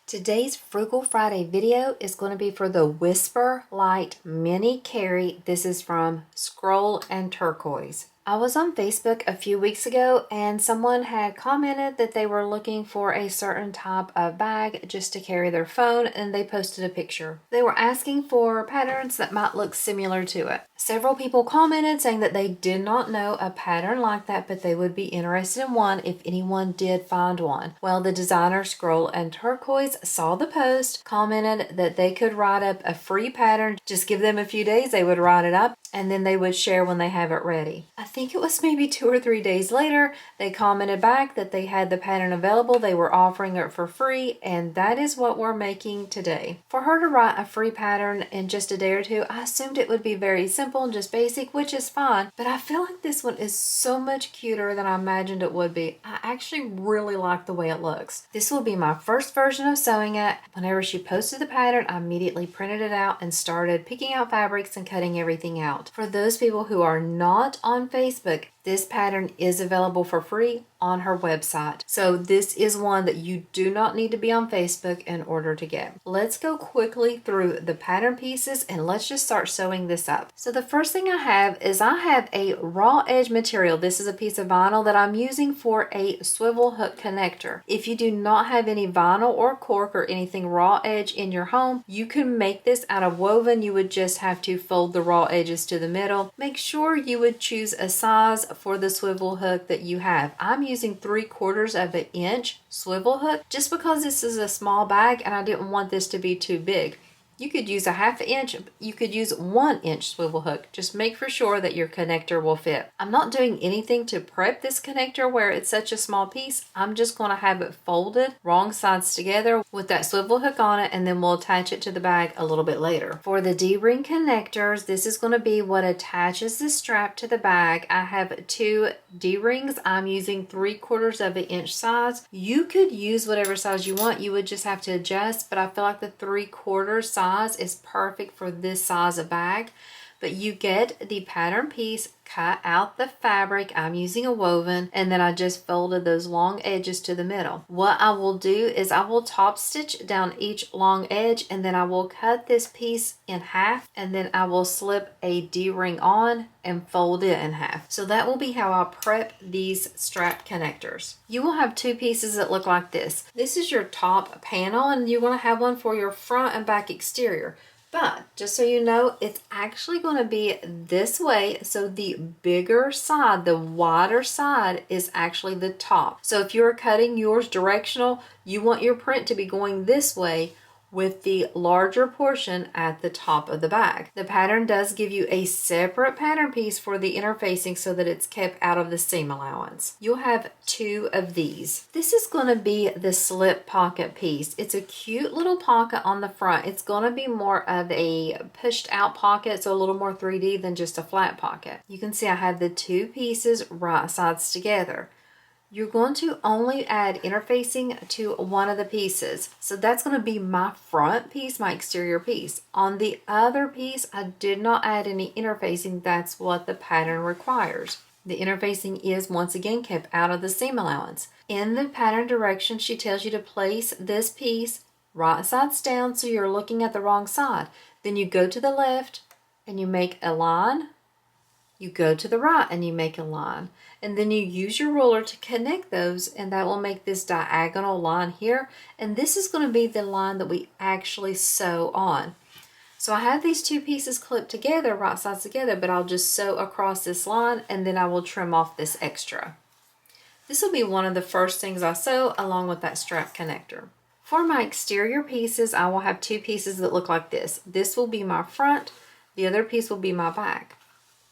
Today's Frugal Friday video is going to be for the Whisperlight Mini Carry. This is from Scroll and Turquoise. I was on Facebook a few weeks ago and someone had commented that they were looking for a certain type of bag just to carry their phone, and they posted a picture. They were asking for patterns that might look similar to it. Several people commented saying that they did not know a pattern like that, but they would be interested in one if anyone did find one. Well, the designer Scroll and Turquoise saw the post, commented that they could write up a free pattern. Just give them a few days, they would write it up, and then they would share when they have it ready. I think it was maybe 2 or 3 days later, they commented back that they had the pattern available, they were offering it for free, and that is what we're making today. For her to write a free pattern in just a day or two, I assumed it would be very simple and just basic, which is fine, but I feel like this one is so much cuter than I imagined it would be. I actually really like the way it looks. This will be my first version of sewing it. Whenever she posted the pattern, I immediately printed it out and started picking out fabrics and cutting everything out. For those people who are not on Facebook, this pattern is available for free on her website. So this is one that you do not need to be on Facebook in order to get. Let's go quickly through the pattern pieces and let's just start sewing this up. So the first thing I have a raw edge material. This is a piece of vinyl that I'm using for a swivel hook connector. If you do not have any vinyl or cork or anything raw edge in your home, you can make this out of woven. You would just have to fold the raw edges to the middle. Make sure you would choose a size for the swivel hook that you have. I'm using 3/4 of an inch swivel hook just because this is a small bag and I didn't want this to be too big. You could use a 1/2 inch, you could use 1 inch swivel hook. Just make for sure that your connector will fit. I'm not doing anything to prep this connector where it's such a small piece. I'm just going to have it folded wrong sides together with that swivel hook on it, and then we'll attach it to the bag a little bit later. For the D-ring connectors, this is going to be what attaches the strap to the bag. I have 2 D-rings. I'm using 3/4 of an inch size. You could use whatever size you want. You would just have to adjust, but I feel like the 3/4 size is perfect for this size of bag. But you get the pattern piece, cut out the fabric. I'm using a woven, and then I just folded those long edges to the middle. What I will do is I will top stitch down each long edge, and then I will cut this piece in half, and then I will slip a D-ring on and fold it in half. So that will be how I prep these strap connectors. You will have 2 pieces that look like this. This is your top panel, and you're going to have one for your front and back exterior. But just so you know, it's actually going to be this way. So the bigger side, the wider side, is actually the top. So if you're cutting yours directional, you want your print to be going this way with the larger portion at the top of the bag. The pattern does give you a separate pattern piece for the interfacing so that it's kept out of the seam allowance. You'll have 2 of these. This is going to be the slip pocket piece. It's a cute little pocket on the front. It's going to be more of a pushed out pocket, so a little more 3D than just a flat pocket. You can see I have the 2 pieces right sides together. You're going to only add interfacing to one of the pieces. So that's going to be my front piece, my exterior piece. On the other piece, I did not add any interfacing. That's what the pattern requires. The interfacing is once again kept out of the seam allowance. In the pattern direction, she tells you to place this piece right sides down so you're looking at the wrong side. Then you go to the left and you make a line. You go to the right and you make a line, and then you use your ruler to connect those, and that will make this diagonal line here, and this is going to be the line that we actually sew on. So I have these 2 pieces clipped together, right sides together, but I'll just sew across this line, and then I will trim off this extra. This will be one of the first things I sew along with that strap connector. For my exterior pieces, I will have 2 pieces that look like this. This will be my front, the other piece will be my back.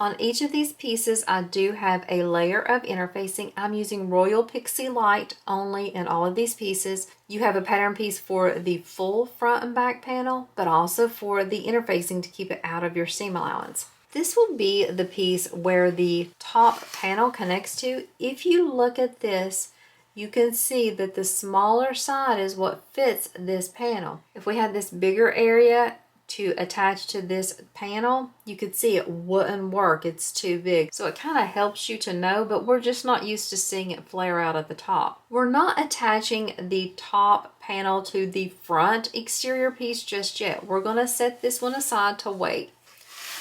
On each of these pieces, I do have a layer of interfacing. I'm using Royal Pixie Light only in all of these pieces. You have a pattern piece for the full front and back panel, but also for the interfacing to keep it out of your seam allowance. This will be the piece where the top panel connects to. If you look at this, you can see that the smaller side is what fits this panel. If we had this bigger area to attach to this panel, you could see it wouldn't work. It's too big. So it kind of helps you to know, but we're just not used to seeing it flare out at the top. We're not attaching the top panel to the front exterior piece just yet. We're going to set this one aside to wait.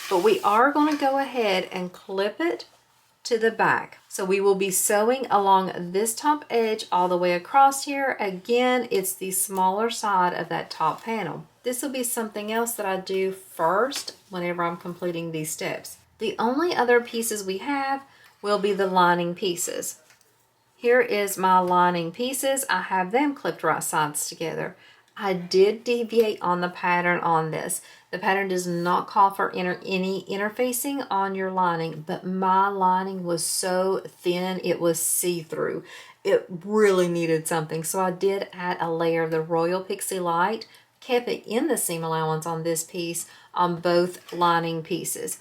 But we are going to go ahead and clip it to the back. So we will be sewing along this top edge all the way across here. Again, it's the smaller side of that top panel. This will be something else that I do first whenever I'm completing these steps. The only other pieces we have will be the lining pieces. Here is my lining pieces. I have them clipped right sides together. I did deviate on the pattern on this. The pattern does not call for any interfacing on your lining, but my lining was so thin it was see-through. It really needed something, so I did add a layer of the Royal Pixie Light, kept it in the seam allowance on this piece on both lining pieces.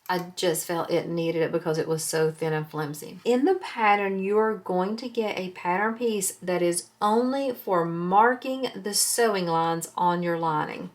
I just felt it needed it because it was so thin and flimsy. In the pattern, you're going to get a pattern piece that is only for marking the sewing lines on your lining.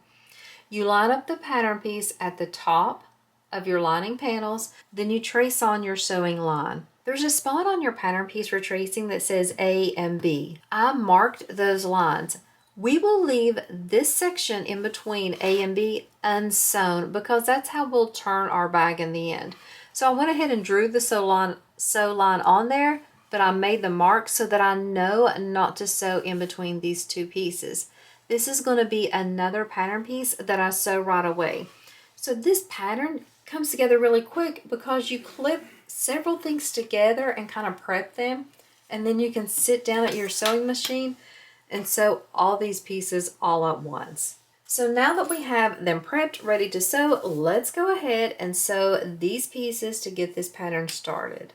You line up the pattern piece at the top of your lining panels, then you trace on your sewing line. There's a spot on your pattern piece for tracing that says A and B. I marked those lines. We will leave this section in between A and B unsewn because that's how we'll turn our bag in the end. So I went ahead and drew the sew line on there, but I made the mark so that I know not to sew in between these two pieces. This is going to be another pattern piece that I sew right away. So this pattern comes together really quick because you clip several things together and kind of prep them, and then you can sit down at your sewing machine and sew all these pieces all at once. So now that we have them prepped, ready to sew, let's go ahead and sew these pieces to get this pattern started.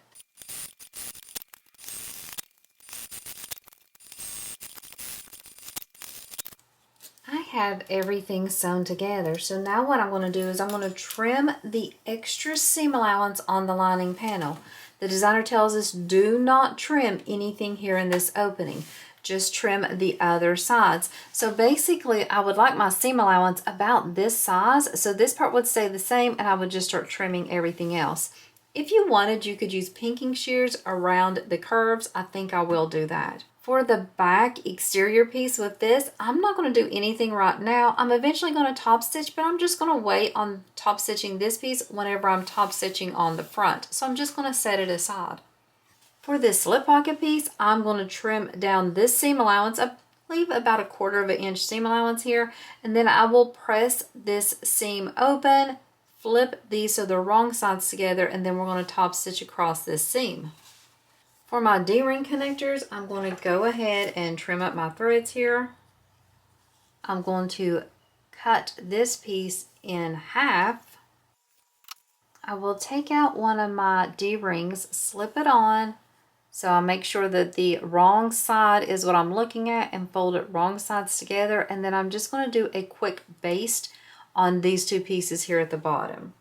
I have everything sewn together, so now what I'm going to do is I'm going to trim the extra seam allowance on the lining panel. The designer tells us do not trim anything here in this opening. Just trim the other sides. So basically I would like my seam allowance about this size, so this part would stay the same and I would just start trimming everything else. If you wanted, you could use pinking shears around the curves. I think I will do that. For the back exterior piece with this, I'm not going to do anything right now. I'm eventually going to top stitch, but I'm just going to wait on top stitching this piece whenever I'm top stitching on the front. So I'm just going to set it aside. For this slip pocket piece, I'm going to trim down this seam allowance. I leave about 1/4 inch seam allowance here, and then I will press this seam open, flip these so they're wrong sides together, and then we're going to top stitch across this seam. For my D-ring connectors, I'm going to go ahead and trim up my threads here. I'm going to cut this piece in half. I will take out one of my D-rings, slip it on, so I'll make sure that the wrong side is what I'm looking at and fold it wrong sides together, and then I'm just going to do a quick baste on these two pieces here at the bottom.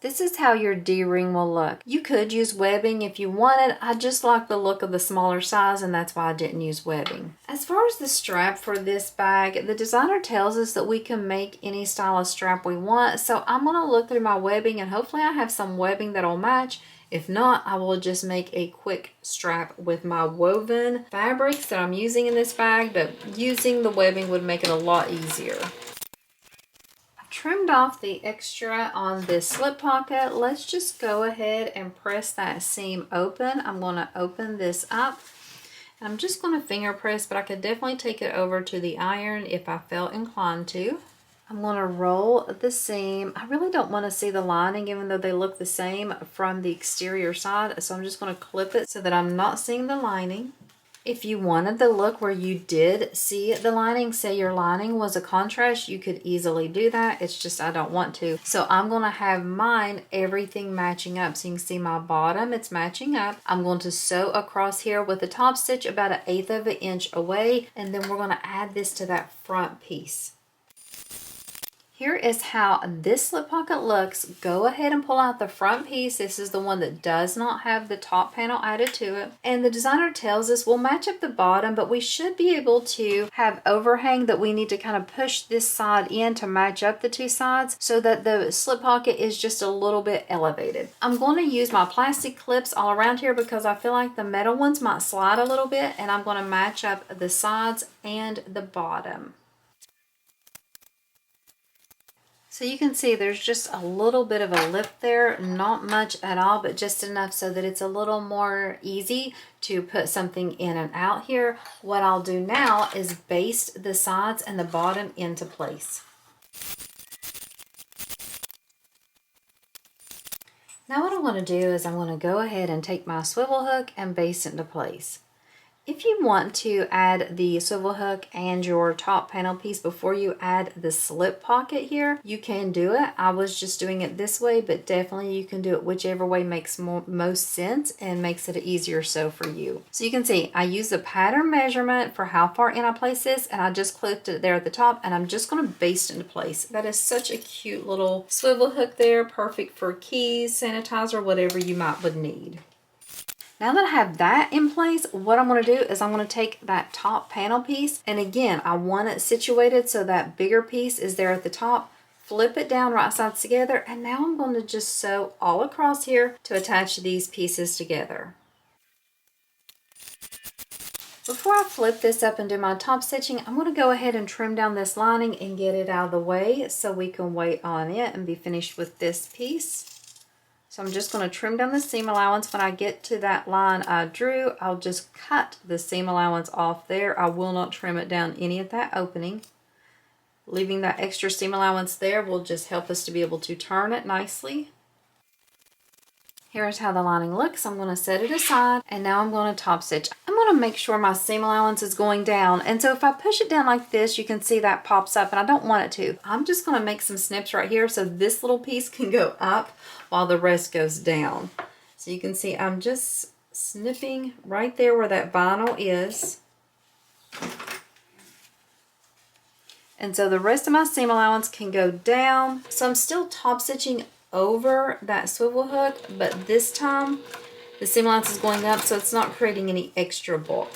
This is how your D-ring will look. You could use webbing if you wanted. I just like the look of the smaller size, and that's why I didn't use webbing. As far as the strap for this bag, the designer tells us that we can make any style of strap we want, so I'm going to look through my webbing and hopefully I have some webbing that'll match. If not, I will just make a quick strap with my woven fabrics that I'm using in this bag, but using the webbing would make it a lot easier. I've trimmed off the extra on this slip pocket. Let's just go ahead and press that seam open. I'm going to open this up. And I'm just going to finger press, but I could definitely take it over to the iron if I felt inclined to. I'm going to roll the seam. I really don't want to see the lining even though they look the same from the exterior side, so I'm just going to clip it so that I'm not seeing the lining. If you wanted the look where you did see the lining, say your lining was a contrast, you could easily do that. It's just I don't want to. So I'm going to have mine everything matching up. So you can see my bottom, it's matching up. I'm going to sew across here with the top stitch about 1/8 inch away, and then we're going to add this to that front piece. Here is how this slip pocket looks. Go ahead and pull out the front piece. This is the one that does not have the top panel added to it. And the designer tells us we'll match up the bottom, but we should be able to have overhang that we need to kind of push this side in to match up the two sides so that the slip pocket is just a little bit elevated. I'm going to use my plastic clips all around here because I feel like the metal ones might slide a little bit, and I'm going to match up the sides and the bottom. So you can see there's just a little bit of a lip there, not much at all, but just enough so that it's a little more easy to put something in and out here. What I'll do now is baste the sides and the bottom into place. Now what I'm going to do is I'm going to go ahead and take my swivel hook and baste it into place. If you want to add the swivel hook and your top panel piece before you add the slip pocket here, you can do it. I was just doing it this way, but definitely you can do it whichever way makes most sense and makes it easier so for you. So you can see I use the pattern measurement for how far in I place this, and I just clipped it there at the top, and I'm just going to baste into place. That is such a cute little swivel hook there, perfect for keys, sanitizer, whatever you would need. Now that I have that in place, what I'm going to do is I'm going to take that top panel piece, and again, I want it situated so that bigger piece is there at the top, flip it down right sides together, and now I'm going to just sew all across here to attach these pieces together. Before I flip this up and do my top stitching, I'm going to go ahead and trim down this lining and get it out of the way so we can wait on it and be finished with this piece. So I'm just going to trim down the seam allowance. When I get to that line I drew, I'll just cut the seam allowance off there. I will not trim it down any of that opening. Leaving that extra seam allowance there will just help us to be able to turn it nicely. Here's how the lining looks. I'm going to set it aside, and now I'm going to top stitch. I'm going to make sure my seam allowance is going down, and so if I push it down like this, you can see that pops up, and I don't want it to. I'm just going to make some snips right here so this little piece can go up while the rest goes down. So you can see I'm just snipping right there where that vinyl is. And so the rest of my seam allowance can go down. So I'm still top stitching over that swivel hook, but this time the seam allowance is going up, so it's not creating any extra bulk.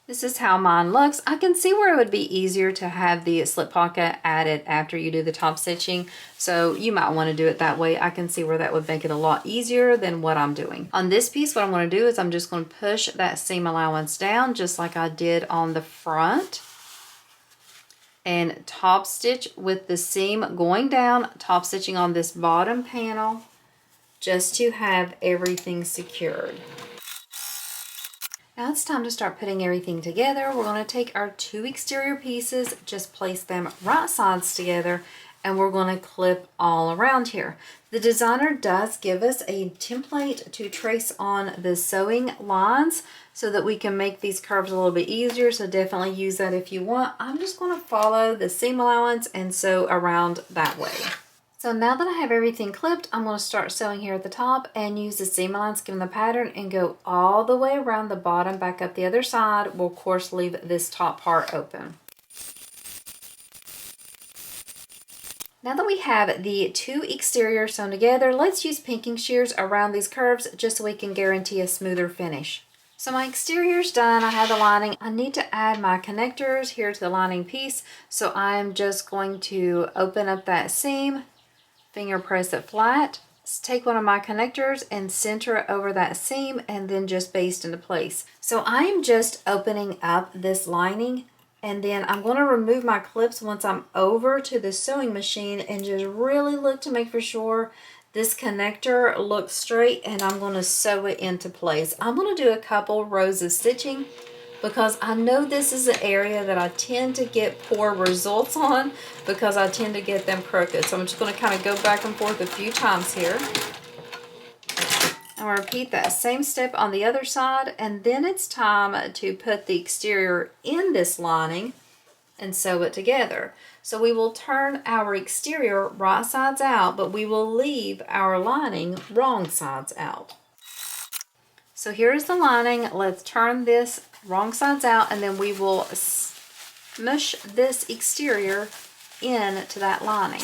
This is how mine looks. I can see where it would be easier to have the slip pocket added after you do the top stitching, so you might want to do it that way. I can see where that would make it a lot easier than what I'm doing. On this piece, what I'm going to do is I'm just going to push that seam allowance down just like I did on the front, and top stitch with the seam going down, top stitching on this bottom panel just to have everything secured. Now it's time to start putting everything together. We're going to take our two exterior pieces, just place them right sides together, and we're going to clip all around here. The designer does give us a template to trace on the sewing lines so that we can make these curves a little bit easier, so definitely use that if you want. I'm just going to follow the seam allowance and sew around that way. So now that I have everything clipped, I'm going to start sewing here at the top and use the seam allowance given the pattern and go all the way around the bottom, back up the other side. We'll of course leave this top part open. Now that we have the two exteriors sewn together, let's use pinking shears around these curves just so we can guarantee a smoother finish. So my exterior's done. I have the lining. I need to add my connectors here to the lining piece, so I'm just going to open up that seam, finger press it flat, take one of my connectors and center it over that seam, and then just baste into place. So I'm just opening up this lining, and then I'm going to remove my clips once I'm over to the sewing machine and just really look to make for sure this connector looks straight, and I'm going to sew it into place. I'm going to do a couple rows of stitching because I know this is an area that I tend to get poor results on because I tend to get them crooked. So I'm just going to kind of go back and forth a few times here. And repeat that same step on the other side, and then it's time to put the exterior in this lining and sew it together. So we will turn our exterior right sides out, but we will leave our lining wrong sides out. So here's the lining. Let's turn this wrong sides out, and then we will smush this exterior into that lining.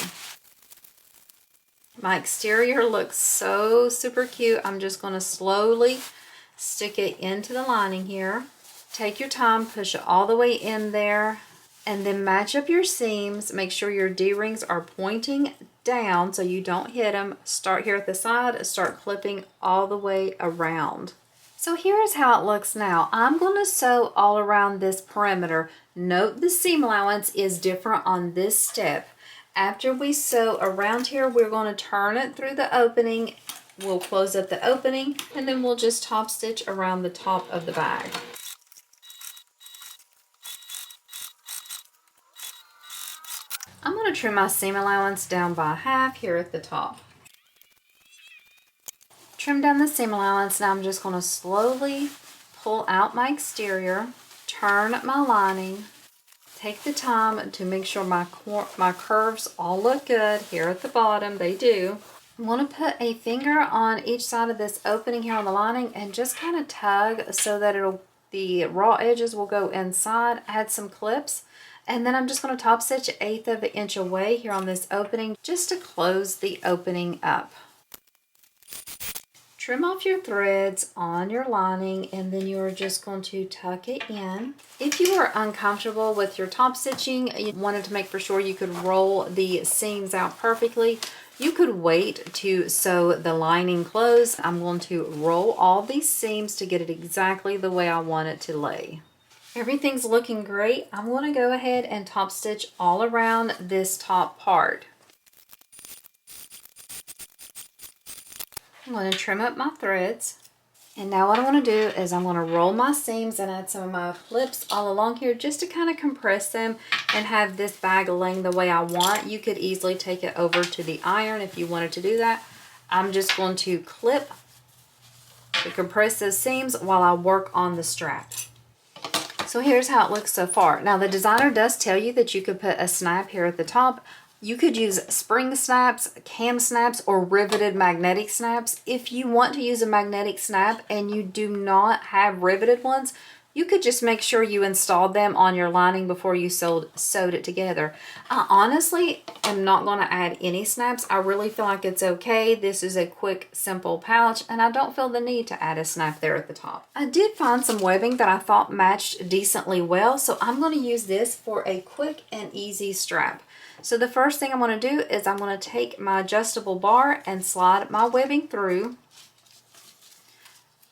My exterior looks so super cute. I'm just going to slowly stick it into the lining here. Take your time, push it all the way in there, and then match up your seams. Make sure your D-rings are pointing down so you don't hit them. Start here at the side, start clipping all the way around. So here is how it looks now. I'm going to sew all around this perimeter. Note the seam allowance is different on this step. After we sew around here, we're going to turn it through the opening. We'll close up the opening, and then we'll just top stitch around the top of the bag. I'm going to trim my seam allowance down by half here at the top. Trim down the seam allowance. Now I'm just going to slowly pull out my exterior, turn my lining, take the time to make sure my curves all look good here at the bottom. They do. I'm going to put a finger on each side of this opening here on the lining and just kind of tug so that the raw edges will go inside. Add some clips. And then I'm just going to top stitch 1/8 of an inch away here on this opening just to close the opening up. Trim off your threads on your lining, and then you're just going to tuck it in. If you are uncomfortable with your top stitching, you wanted to make for sure you could roll the seams out perfectly, you could wait to sew the lining closed. I'm going to roll all these seams to get it exactly the way I want it to lay. Everything's looking great. I'm going to go ahead and top stitch all around this top part. I'm going to trim up my threads. And now what I want to do is I'm going to roll my seams and add some of my clips all along here just to kind of compress them and have this bag laying the way I want. You could easily take it over to the iron if you wanted to do that. I'm just going to clip to compress those seams while I work on the strap. So here's how it looks so far. Now the designer does tell you that you could put a snap here at the top. You could use spring snaps, cam snaps, or riveted magnetic snaps. If you want to use a magnetic snap and you do not have riveted ones, you could just make sure you installed them on your lining before you sewed it together. I honestly am not going to add any snaps. I really feel like it's okay. This is a quick, simple pouch, and I don't feel the need to add a snap there at the top. I did find some webbing that I thought matched decently well, so I'm going to use this for a quick and easy strap. So the first thing I'm going to do is I'm going to take my adjustable bar and slide my webbing through.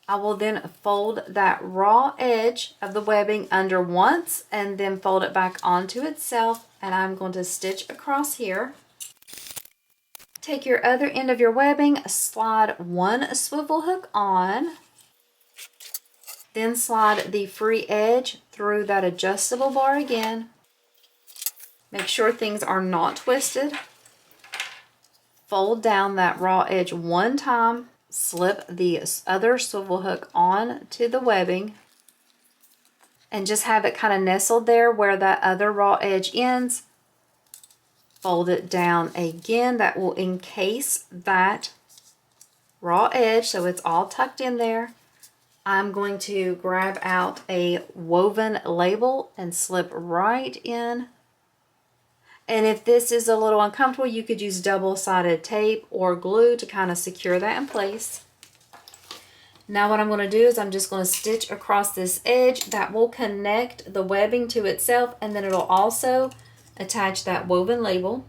I will then fold that raw edge of the webbing under once and then fold it back onto itself, and I'm going to stitch across here. Take your other end of your webbing, slide one swivel hook on, then slide the free edge through that adjustable bar again. Make sure things are not twisted. Fold down that raw edge one time. Slip the other swivel hook on to the webbing and just have it kind of nestled there where that other raw edge ends. Fold it down again. That will encase that raw edge so it's all tucked in there. I'm going to grab out a woven label and slip right in. And if this is a little uncomfortable, you could use double-sided tape or glue to kind of secure that in place. Now what I'm going to do is I'm just going to stitch across this edge that will connect the webbing to itself, and then it'll also attach that woven label.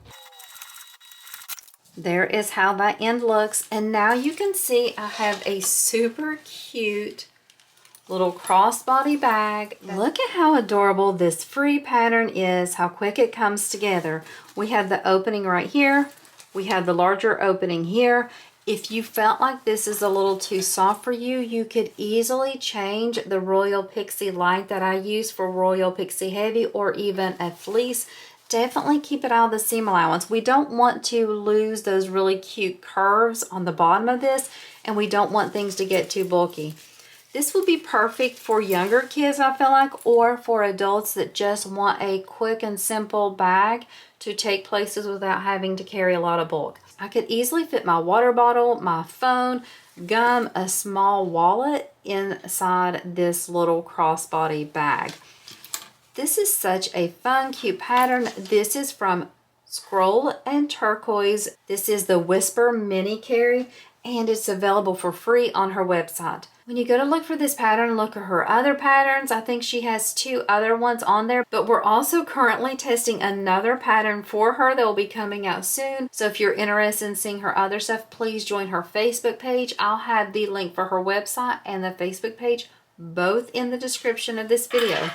There is how that end looks. And now you can see I have a super cute little crossbody bag. Look at how adorable this free pattern is, how quick it comes together. We have the opening right here. We have the larger opening here. If you felt like this is a little too soft for you, you could easily change the Royal Pixie Light that I use for Royal Pixie Heavy, or even a fleece. Definitely keep it out of the seam allowance. We don't want to lose those really cute curves on the bottom of this, and we don't want things to get too bulky. This would be perfect for younger kids, I feel like, or for adults that just want a quick and simple bag to take places without having to carry a lot of bulk. I could easily fit my water bottle, my phone, gum, a small wallet inside this little crossbody bag. This is such a fun, cute pattern. This is from Scroll and Turquoise. This is the Whisper Mini Carry, and it's available for free on her website. When you go to look for this pattern, look at her other patterns. I think she has 2 other ones on there, but we're also currently testing another pattern for her that will be coming out soon. So if you're interested in seeing her other stuff, please join her Facebook page. I'll have the link for her website and the Facebook page both in the description of this video.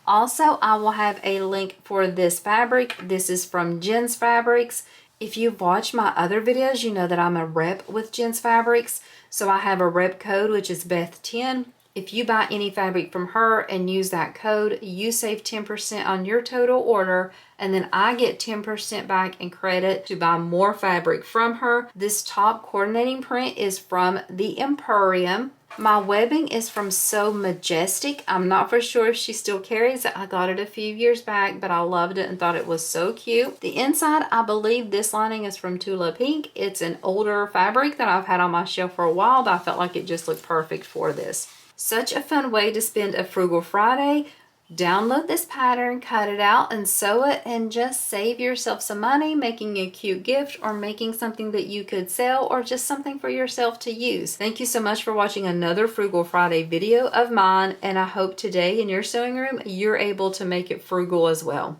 Also, I will have a link for this fabric. This is from Jen's Fabrics. If you've watched my other videos, you know that I'm a rep with Jen's Fabrics. So I have a rep code, which is Beth10. If you buy any fabric from her and use that code, you save 10% on your total order, and then I get 10% back in credit to buy more fabric from her. This top coordinating print is from the Emporium. My webbing is from So Majestic. I'm not for sure if she still carries it. I got it a few years back, but I loved it and thought it was so cute. The inside, I believe this lining is from Tula Pink. It's an older fabric that I've had on my shelf for a while, but I felt like it just looked perfect for this. Such a fun way to spend a Frugal Friday. Download this pattern, cut it out and sew it, and just save yourself some money making a cute gift or making something that you could sell or just something for yourself to use. Thank you so much for watching another Frugal Friday video of mine, and I hope today in your sewing room you're able to make it frugal as well.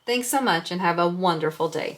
Thanks so much and have a wonderful day.